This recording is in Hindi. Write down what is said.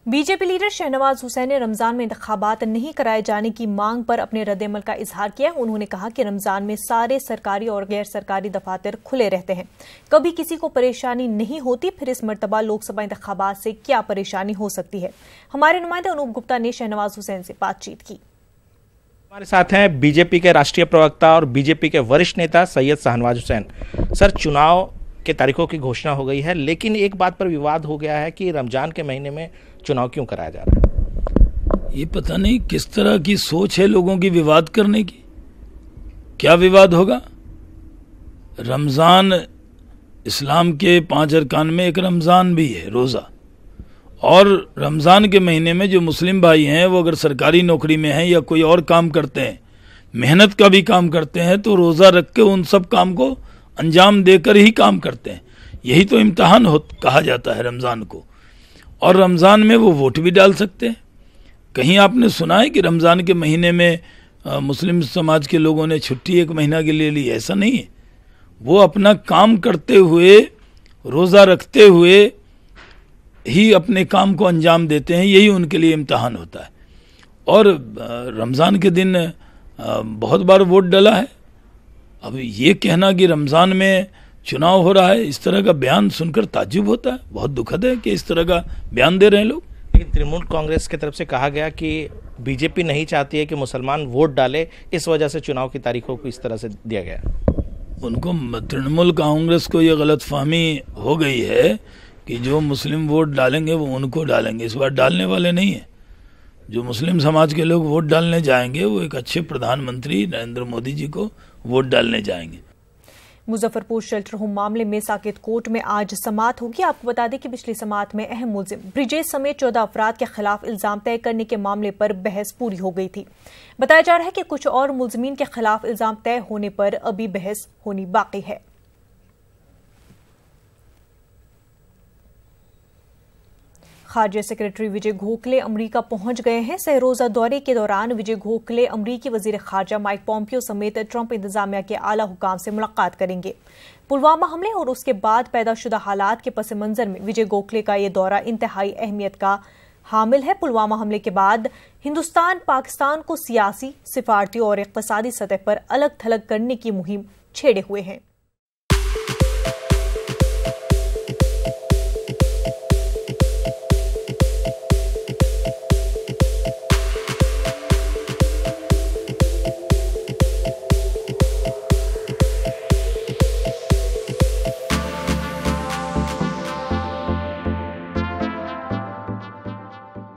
बीजेपी लीडर शहनवाज हुसैन ने रमजान में इंतखाबात नहीं कराए जाने की मांग पर अपने रद्द-ए-अमल का इजहार किया। उन्होंने कहा कि रमजान में सारे सरकारी और गैर सरकारी दफातर खुले रहते हैं, कभी किसी को परेशानी नहीं होती, फिर इस मर्तबा लोकसभा इंतखाबात से क्या परेशानी हो सकती है। हमारे नुमाइंदे अनूप गुप्ता ने शहनवाज हुसैन से बातचीत की। हमारे साथ हैं बीजेपी के राष्ट्रीय प्रवक्ता और बीजेपी के वरिष्ठ नेता सैयद शहनवाज हुसैन। सर, चुनाव के तारीखों की घोषणा हो गई है, लेकिन एक बात पर विवाद हो गया है कि रमजान के महीने में चुनाव क्यों कराया जा रहा है। ये पता नहीं किस तरह की सोच है लोगों की विवाद करने की। क्या विवाद होगा? रमजान इस्लाम के 5 अरकान में एक रमजान भी है, रोजा। और रमजान के महीने में जो मुस्लिम भाई हैं वो अगर सरकारी नौकरी में हैं या कोई और काम करते हैं, मेहनत का भी काम करते हैं, तो रोजा रख के उन सब काम को अंजाम देकर ही काम करते हैं। यही तो इम्तिहान कहा जाता है रमजान को। और रमजान में वो वोट भी डाल सकते हैं। कहीं आपने सुना है कि रमजान के महीने में मुस्लिम समाज के लोगों ने छुट्टी 1 महीना के लिए ली? ऐसा नहीं है। वो अपना काम करते हुए, रोजा रखते हुए ही अपने काम को अंजाम देते हैं। यही उनके लिए इम्तिहान होता है। और रमजान के दिन बहुत बार वोट डाला है। अब ये कहना कि रमजान में चुनाव हो रहा है, इस तरह का बयान सुनकर ताज्जुब होता है। बहुत दुखद है कि इस तरह का बयान दे रहे हैं लोग। लेकिन तृणमूल कांग्रेस की तरफ से कहा गया कि बीजेपी नहीं चाहती है कि मुसलमान वोट डाले, इस वजह से चुनाव की तारीखों को इस तरह से दिया गया। उनको, तृणमूल कांग्रेस को ये गलतफहमी हो गई है कि जो मुस्लिम वोट डालेंगे वो उनको डालेंगे। इस बार डालने वाले नहीं है। जो मुस्लिम समाज के लोग वोट डालने जाएंगे वो एक अच्छे प्रधानमंत्री नरेंद्र मोदी जी को वोट डालने जाएंगे। मुजफ्फरपुर शेल्टर होम मामले में साकेत कोर्ट में आज समाअत होगी। आपको बता दें कि पिछली समाअत में अहम मुल्जिम ब्रिजेश समेत 14 अफराद के खिलाफ इल्जाम तय करने के मामले पर बहस पूरी हो गई थी। बताया जा रहा है कि कुछ और मुल्जिमीन के खिलाफ इल्जाम तय होने पर अभी बहस होनी बाकी है। खारजा सेक्रेटरी विजय गोखले अमरीका पहुंच गए हैं। सहरोजा दौरे के दौरान विजय गोखले अमरीकी वजीर खारजा माइक पॉम्पियो समेत ट्रंप इंतजामिया के आला हुकाम से मुलाकात करेंगे। पुलवामा हमले और उसके बाद पैदाशुदा हालात के पस मंजर में विजय गोखले का यह दौरा इंतहाई अहमियत का हामिल है। पुलवामा हमले के बाद हिंदुस्तान पाकिस्तान को सियासी, सिफारती और इक्तिसादी सतह पर अलग थलग करने की मुहिम छेड़े हुए हैं।